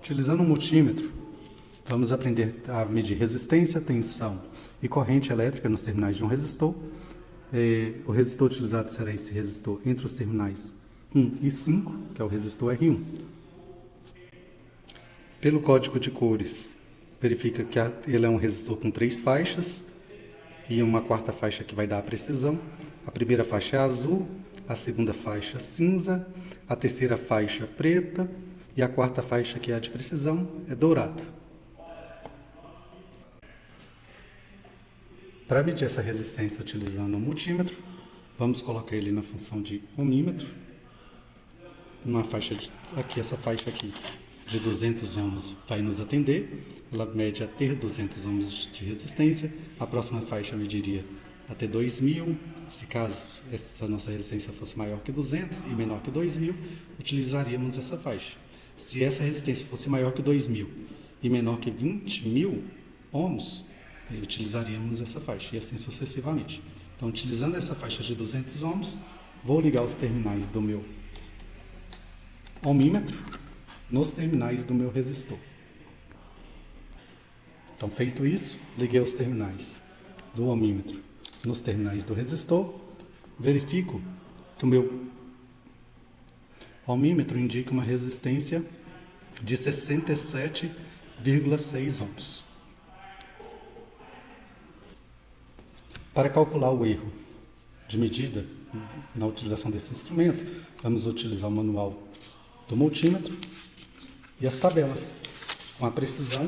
Utilizando um multímetro, vamos aprender a medir resistência, tensão e corrente elétrica nos terminais de um resistor. O resistor utilizado será esse resistor entre os terminais 1 e 5, que é o resistor R1. Pelo código de cores, verifica que ele é um resistor com 3 faixas e uma quarta faixa que vai dar a precisão. A primeira faixa é azul, a segunda faixa cinza, a terceira faixa preta e a quarta faixa, que é a de precisão, é dourada. Para medir essa resistência utilizando um multímetro, vamos colocar ele na função de ohmímetro. Uma faixa aqui, essa faixa aqui de 200 ohms vai nos atender. Ela mede até 200 ohms de resistência. A próxima faixa mediria até 2000. Se caso essa nossa resistência fosse maior que 200 e menor que 2000, utilizaríamos essa faixa. Se essa resistência fosse maior que 2000 e menor que 20.000 ohms, utilizaríamos essa faixa, e assim sucessivamente. Então, utilizando essa faixa de 200 ohms, vou ligar os terminais do meu ohmímetro nos terminais do meu resistor. Então, feito isso, liguei os terminais do ohmímetro nos terminais do resistor, verifico que o meu ohmímetro indica uma resistência de 67,6 ohms. Para calcular o erro de medida na utilização desse instrumento, vamos utilizar o manual do multímetro e as tabelas, com a precisão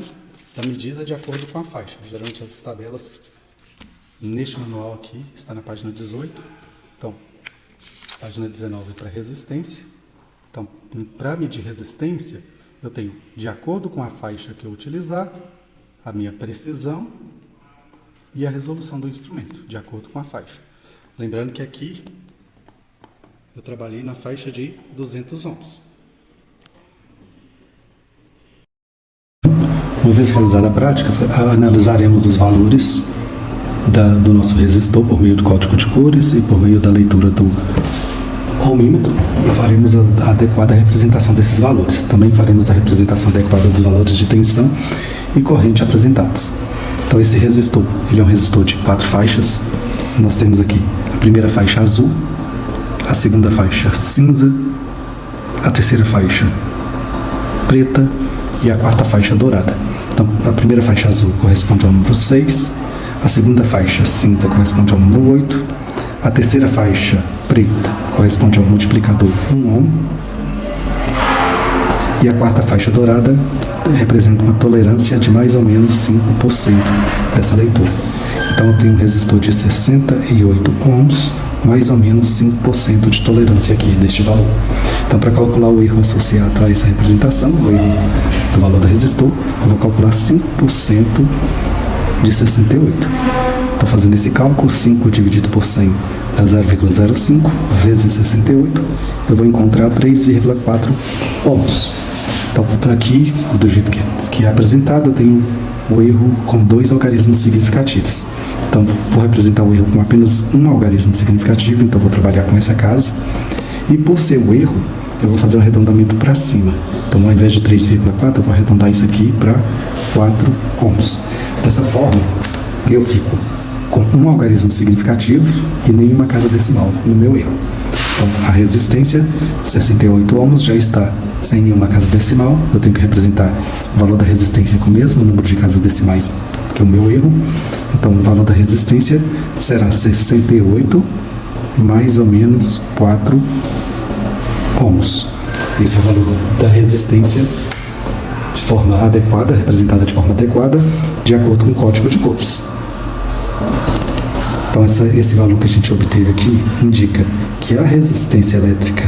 da medida de acordo com a faixa. Geralmente essas tabelas, neste manual aqui, está na página 18. Então, página 19 para resistência. Então, para medir resistência, eu tenho, de acordo com a faixa que eu utilizar, a minha precisão e a resolução do instrumento, de acordo com a faixa. Lembrando que aqui eu trabalhei na faixa de 200 ohms. Uma vez realizada a prática, analisaremos os valores do nosso resistor por meio do código de cores e por meio da leitura do ohmímetro e faremos a adequada representação desses valores. Também faremos a representação adequada dos valores de tensão e corrente apresentados. Então, esse resistor, ele é um resistor de 4 faixas. Nós temos aqui a primeira faixa azul, a segunda faixa cinza, a terceira faixa preta e a quarta faixa dourada. Então, a primeira faixa azul corresponde ao número 6, a segunda faixa cinza corresponde ao número 8, a terceira faixa preta corresponde ao multiplicador 1 ohm e a quarta faixa dourada representa uma tolerância de mais ou menos 5% dessa leitura. Então, eu tenho um resistor de 68 ohms, mais ou menos 5% de tolerância aqui deste valor. Então, para calcular o erro associado a essa representação, o erro do valor do resistor, eu vou calcular 5% de 68. Estou fazendo esse cálculo, 5 dividido por 100 dá 0,05 vezes 68, eu vou encontrar 3,4 ohms. Então, aqui, do jeito que é apresentado, eu tenho o erro com 2 algarismos significativos. Então, vou representar o erro com apenas um algarismo significativo, então vou trabalhar com essa casa. E por ser o erro, eu vou fazer um arredondamento para cima. Então, ao invés de 3,4, eu vou arredondar isso aqui para 4 ohms. Dessa forma, eu fico com um algarismo significativo e nenhuma casa decimal no meu erro. Então, a resistência, 68 ohms, já está sem nenhuma casa decimal. Eu tenho que representar o valor da resistência com o mesmo número de casas decimais que o meu erro. Então, o valor da resistência será 68 mais ou menos 4 ohms. Esse é o valor da resistência de forma adequada, representada de forma adequada, de acordo com o código de cores. Então, esse valor que a gente obteve aqui indica que a resistência elétrica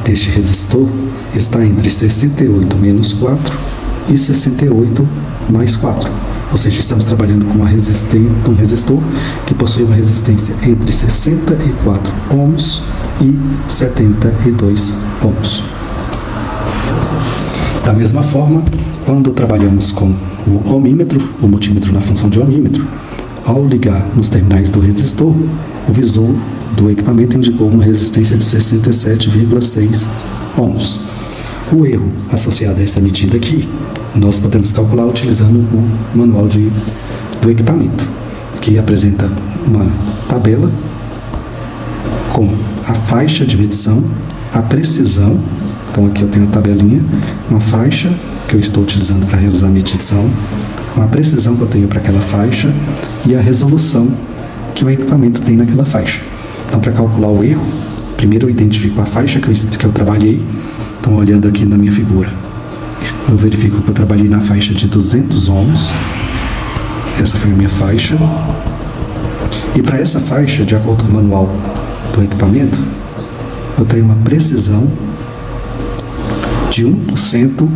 deste resistor está entre 68 menos 4 e 68 mais 4. Ou seja, estamos trabalhando com um resistor que possui uma resistência entre 64 ohms e 72 ohms. Da mesma forma, quando trabalhamos com o ohmímetro, o multímetro na função de ohmímetro, ao ligar nos terminais do resistor, o visor do equipamento indicou uma resistência de 67,6 ohms. O erro associado a essa medida aqui, nós podemos calcular utilizando o manual do equipamento, que apresenta uma tabela com a faixa de medição, a precisão. Então aqui eu tenho a tabelinha, uma faixa que eu estou utilizando para realizar a medição, a precisão que eu tenho para aquela faixa e a resolução que o equipamento tem naquela faixa. Então, para calcular o erro, primeiro eu identifico a faixa que eu trabalhei. Então, olhando aqui na minha figura, eu verifico que eu trabalhei na faixa de 200 ohms. Essa foi a minha faixa. E para essa faixa, de acordo com o manual do equipamento, eu tenho uma precisão de 1%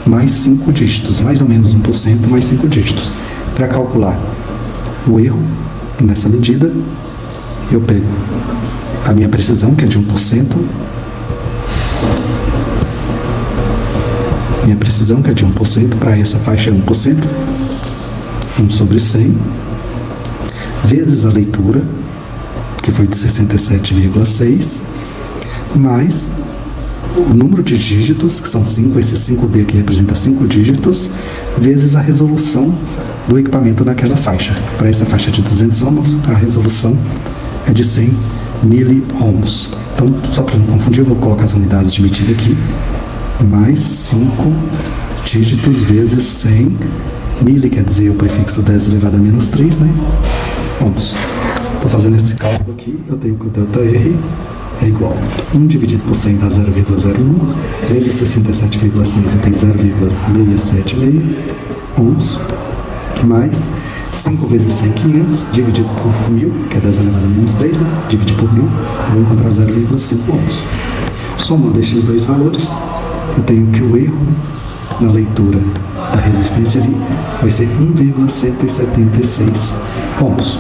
mais 5 dígitos, mais ou menos 1% mais 5 dígitos. Para calcular o erro nessa medida, eu pego a minha precisão, que é de 1%, minha precisão, que é de 1%, para essa faixa é 1%, 1 sobre 100, vezes a leitura, que foi de 67,6, mais o número de dígitos, que são 5, esse 5D aqui representa 5 dígitos, vezes a resolução do equipamento naquela faixa. Para essa faixa de 200 ohms, a resolução é de 100 miliohms. Então, só para não confundir, eu vou colocar as unidades de medida aqui, mais 5 dígitos vezes 100, mili quer dizer o prefixo 10 elevado a menos 3, né? Ohms. Estou fazendo esse cálculo aqui, eu tenho que o ΔR é igual a 1 dividido por 100 dá 0,01, vezes 67,6 eu tenho 0,676 ohms, mais 5 vezes 100, 500, dividido por 1000, que é 10 elevado a menos 3, né? Dividir por 1000, vou encontrar 0,5 ohms. Somando estes dois valores, eu tenho que o erro na leitura da resistência ali vai ser 1,176 ohms.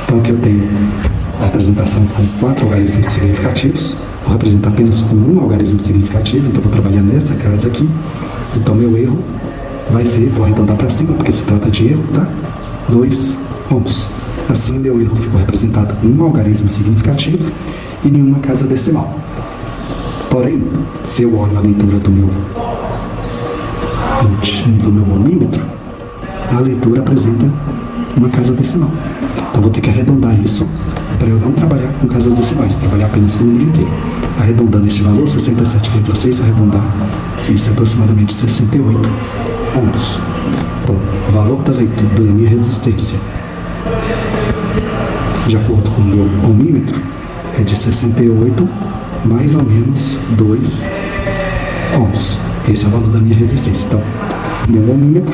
Então aqui eu tenho a representação com 4 algarismos significativos. Vou representar apenas com um algarismo significativo, então vou trabalhar nessa casa aqui. Então meu erro vai ser, vou arredondar para cima, porque se trata de erro, tá? 2 ohms. Assim meu erro ficou representado com um algarismo significativo e nenhuma casa decimal. Porém, se eu olho a leitura do meu ohmímetro, a leitura apresenta uma casa decimal. Então vou ter que arredondar isso para eu não trabalhar com casas decimais, trabalhar apenas com o número inteiro. Arredondando este valor, 67,6, se eu arredondar, isso é aproximadamente 68 ohms. Então, o valor da leitura da minha resistência, de acordo com o meu ohmímetro, é de 68 mais ou menos 2 ohms. Esse é o valor da minha resistência. Então, meu ohmímetro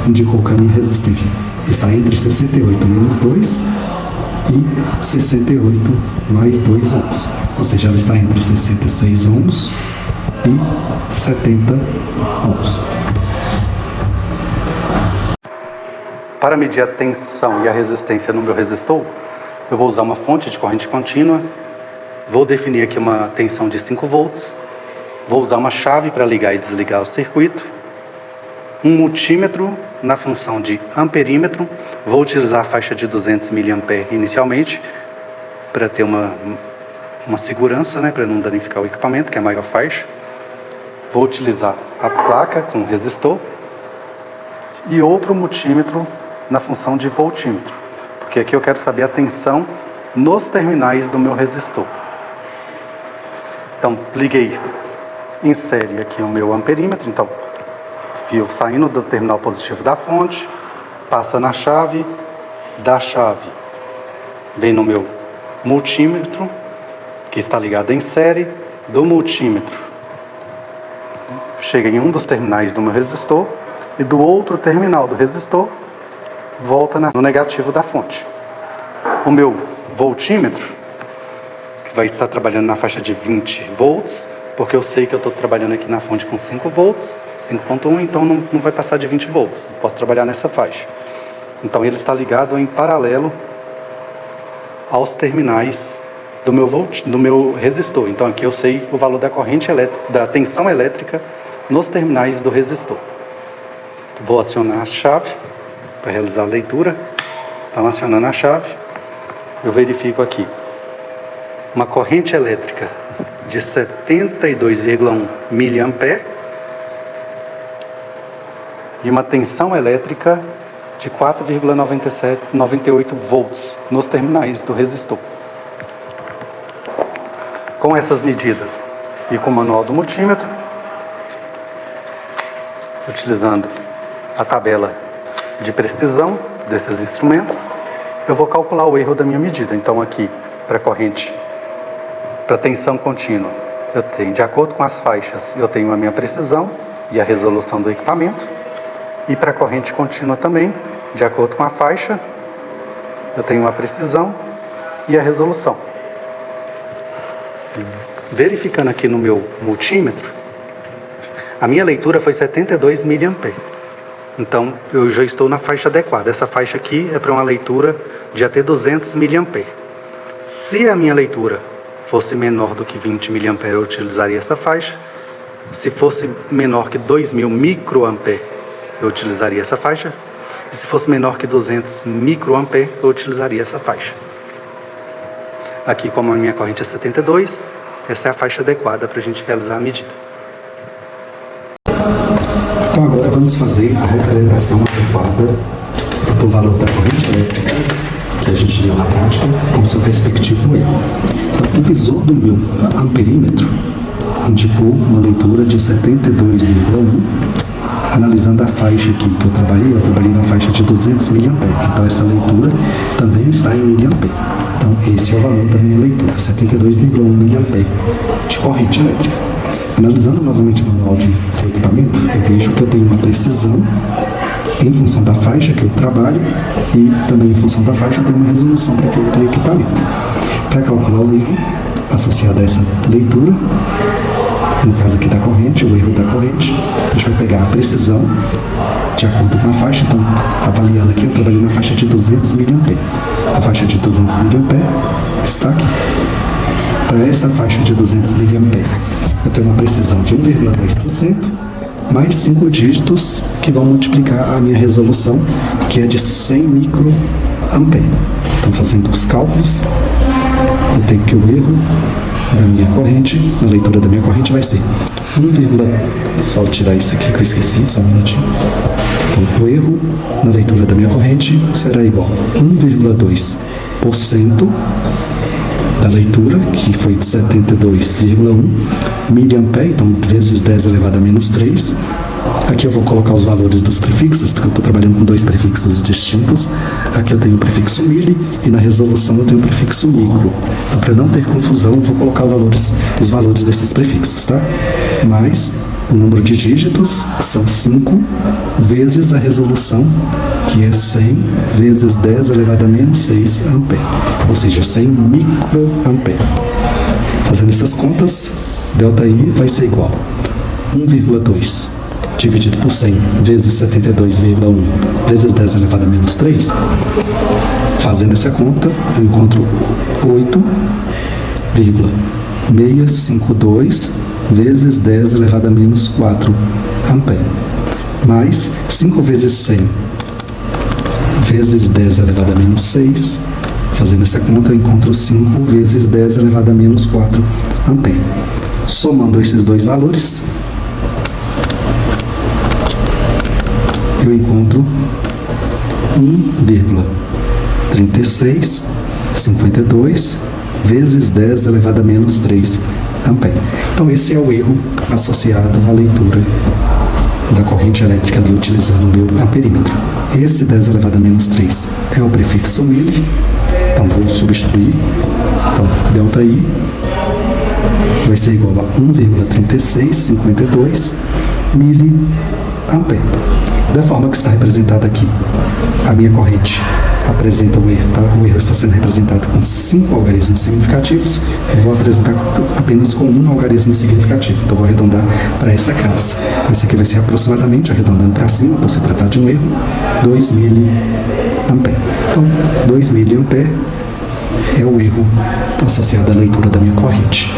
indicou que a minha resistência está entre 68 menos 2 e 68 mais 2 ohms. Ou seja, ela está entre 66 ohms e 70 ohms. Para medir a tensão e a resistência no meu resistor, eu vou usar uma fonte de corrente contínua. Vou definir aqui uma tensão de 5 volts. Vou usar uma chave para ligar e desligar o circuito. Um multímetro na função de amperímetro. Vou utilizar a faixa de 200 mA inicialmente, para ter uma segurança, né, para não danificar o equipamento, que é a maior faixa. Vou utilizar a placa com resistor e outro multímetro na função de voltímetro, porque aqui eu quero saber a tensão nos terminais do meu resistor. Então, liguei em série aqui o meu amperímetro. Então, fio saindo do terminal positivo da fonte, passa na chave, da chave vem no meu multímetro, que está ligado em série, do multímetro chega em um dos terminais do meu resistor, e do outro terminal do resistor volta no negativo da fonte. O meu voltímetro, que vai estar trabalhando na faixa de 20 volts, porque eu sei que eu estou trabalhando aqui na fonte com 5 volts, 5.1, então não vai passar de 20 volts. Eu posso trabalhar nessa faixa. Então ele está ligado em paralelo aos terminais do meu resistor. Então aqui eu sei o valor da corrente elétrica, da tensão elétrica nos terminais do resistor. Vou acionar a chave para realizar a leitura. Então, acionando a chave, eu verifico aqui uma corrente elétrica de 72,1 mA e uma tensão elétrica de 4,98 volts nos terminais do resistor. Com essas medidas e com o manual do multímetro, utilizando a tabela de precisão desses instrumentos, eu vou calcular o erro da minha medida. Então aqui, para corrente, para tensão contínua, eu tenho, de acordo com as faixas, eu tenho a minha precisão e a resolução do equipamento. E para corrente contínua também, de acordo com a faixa, eu tenho a precisão e a resolução. Verificando aqui no meu multímetro, a minha leitura foi 72 mA. Então, eu já estou na faixa adequada. Essa faixa aqui é para uma leitura de até 200 mA. Se a minha leitura fosse menor do que 20 mA, eu utilizaria essa faixa. Se fosse menor que 2000 microampere, eu utilizaria essa faixa. E se fosse menor que 200 microampere, eu utilizaria essa faixa. Aqui, como a minha corrente é 72, essa é a faixa adequada para a gente realizar a medida. Então agora vamos fazer a representação adequada do valor da corrente elétrica que a gente deu na prática com seu respectivo erro. Então o visor do meu amperímetro indicou uma leitura de 72,1. Analisando a faixa aqui que eu trabalhei na faixa de 200 mA. Então essa leitura também está em miliampere. Então esse é o valor da minha leitura, 72,1 mA de corrente elétrica. Analisando novamente o manual do equipamento, eu vejo que eu tenho uma precisão em função da faixa que eu trabalho e também em função da faixa eu tenho uma resolução para aquele equipamento. Para calcular o erro associado a essa leitura, no caso aqui da corrente, o erro da corrente, a gente vai pegar a precisão de acordo com a faixa. Então, avaliando aqui, eu trabalhei na faixa de 200 mA. A faixa de 200 mA está aqui. Para essa faixa de 200 mA, eu tenho uma precisão de 1,2% mais 5 dígitos que vão multiplicar a minha resolução, que é de 100 microampere. Então, fazendo os cálculos, eu tenho que o erro da minha corrente, na leitura da minha corrente, vai ser só tirar isso aqui que eu esqueci, só um minutinho. Então, o erro na leitura da minha corrente será igual a 1,2% da leitura, que foi de 72,1 mA, então vezes 10 elevado a menos 3. Aqui eu vou colocar os valores dos prefixos, porque eu estou trabalhando com dois prefixos distintos. Aqui eu tenho o prefixo mili e na resolução eu tenho o prefixo micro. Então, para não ter confusão, eu vou colocar os valores desses prefixos, tá? Mas o número de dígitos são 5 vezes a resolução, que é 100 vezes 10 elevado a menos 6 ampere, ou seja, 100 microampere. Fazendo essas contas, ΔI vai ser igual a 1,2 dividido por 100 vezes 72,1 vezes 10 elevado a menos 3. Fazendo essa conta, eu encontro 8,652 vezes 10 elevado a menos 4 ampere, mais 5 vezes 100 vezes 10 elevado a menos 6. Fazendo essa conta, eu encontro 5 vezes 10 elevado a menos 4 ampere. Somando esses dois valores, eu encontro 1,3652 vezes 10 elevado a menos 3 ampere. Então esse é o erro associado à leitura da corrente elétrica ali utilizando o meu amperímetro. Esse 10 elevado a menos 3 é o prefixo mili, então vou substituir. Então ΔI vai ser igual a 1,3652 miliampere. Da forma que está representada aqui, a minha corrente apresenta o erro, tá? O erro está sendo representado com 5 algarismos significativos. Eu vou apresentar apenas com um algarismo significativo, então vou arredondar para essa casa. Então esse aqui vai ser aproximadamente, arredondando para cima, por se tratar de um erro, 2 miliampere. Então, 2 miliampere é o erro associado à leitura da minha corrente.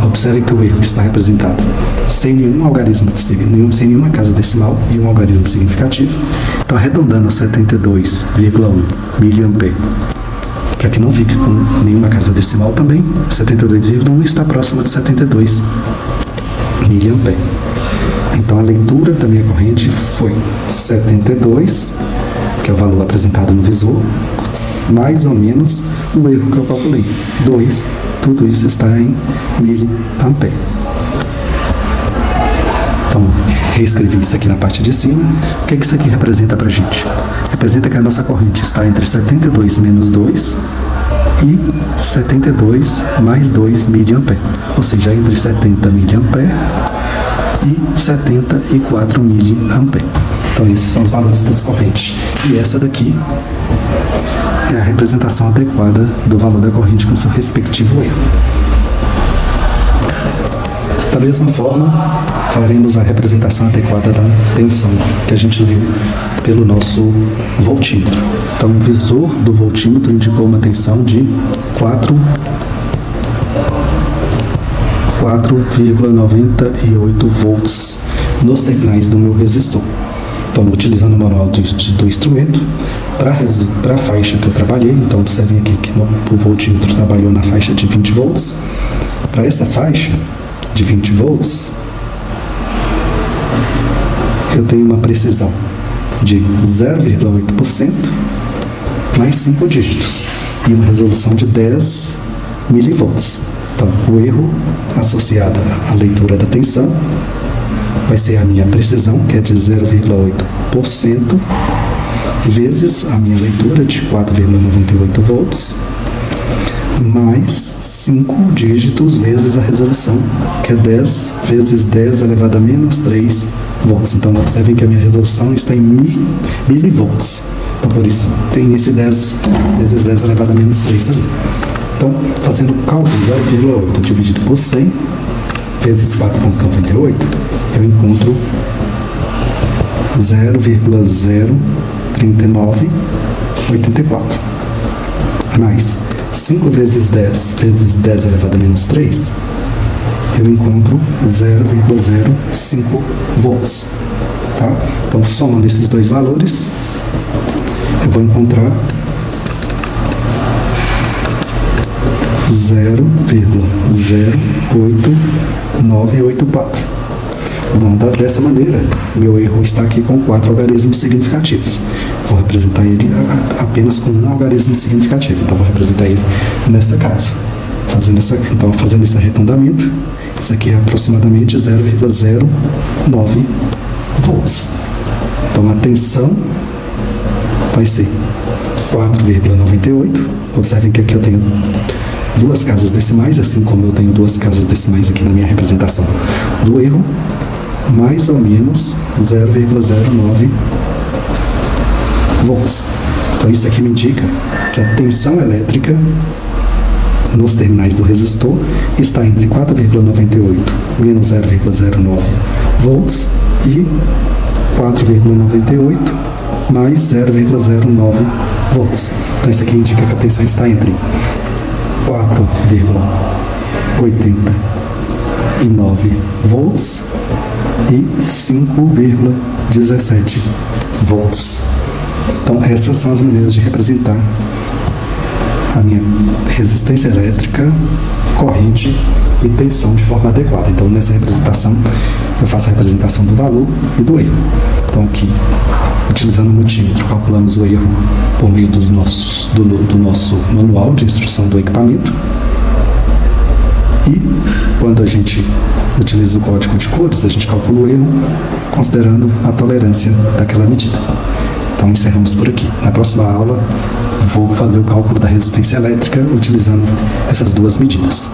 Observem que o erro está representado sem nenhum algarismo, sem nenhuma casa decimal e um algarismo significativo. Então, arredondando a 72,1 miliampere para que não fique com nenhuma casa decimal também, 72,1 está próximo de 72 mA. Então a leitura da minha corrente foi 72, que é o valor apresentado no visor, mais ou menos o erro que eu calculei, 2, tudo isso está em mA. Então, reescrevi isso aqui na parte de cima. O que isso aqui representa para a gente? Representa que a nossa corrente está entre 72 menos 2 e 72 mais 2 mA, ou seja, entre 70 mA e 74 mA. Então, esses são os valores das correntes. E essa daqui é a representação adequada do valor da corrente com seu respectivo erro. Da mesma forma, faremos a representação adequada da tensão que a gente viu pelo nosso voltímetro. Então, o visor do voltímetro indicou uma tensão de 4,98 volts nos terminais do meu resistor. Então, utilizando o manual do instrumento, para a faixa que eu trabalhei, então observem aqui que o voltímetro trabalhou na faixa de 20 volts. Para essa faixa de 20 volts, eu tenho uma precisão de 0,8% mais 5 dígitos e uma resolução de 10 milivolts. Então, o erro associado à leitura da tensão vai ser a minha precisão, que é de 0,8%, vezes a minha leitura de 4,98 volts, mais 5 dígitos vezes a resolução, que é 10 vezes 10 elevado a menos 3 volts. Então, observem que a minha resolução está em milivolts. Então, por isso, tem esse 10 vezes 10 elevado a menos 3 ali. Então, fazendo o cálculo, 0,8 dividido por 100 vezes 4,98, eu encontro 0,03984. Mais 5 vezes 10 vezes 10 elevado a menos 3, eu encontro 0,05 volts. Tá? Então, somando esses dois valores, eu vou encontrar 0,08984. Então, dessa maneira, meu erro está aqui com 4 algarismos significativos. Vou representar ele apenas com um algarismo significativo. Então, vou representar ele nessa casa. Fazendo esse arredondamento, isso aqui é aproximadamente 0,09 volts. Então, a tensão vai ser 4,98. Observem que aqui eu tenho duas casas decimais, assim como eu tenho duas casas decimais aqui na minha representação do erro, mais ou menos 0,09 volts. Então, isso aqui me indica que a tensão elétrica nos terminais do resistor está entre 4,98 menos 0,09 volts e 4,98 mais 0,09 volts. Então, isso aqui indica que a tensão está entre 4,89 volts e 5,17 volts. Então, essas são as maneiras de representar a minha resistência elétrica, corrente e tensão de forma adequada. Então, nessa representação, eu faço a representação do valor e do erro. Então, aqui, utilizando o multímetro, calculamos o erro por meio do nosso manual de instrução do equipamento. E, quando a gente utiliza o código de cores, a gente calcula o erro considerando a tolerância daquela medida. Então, encerramos por aqui. Na próxima aula, vou fazer o cálculo da resistência elétrica utilizando essas duas medidas.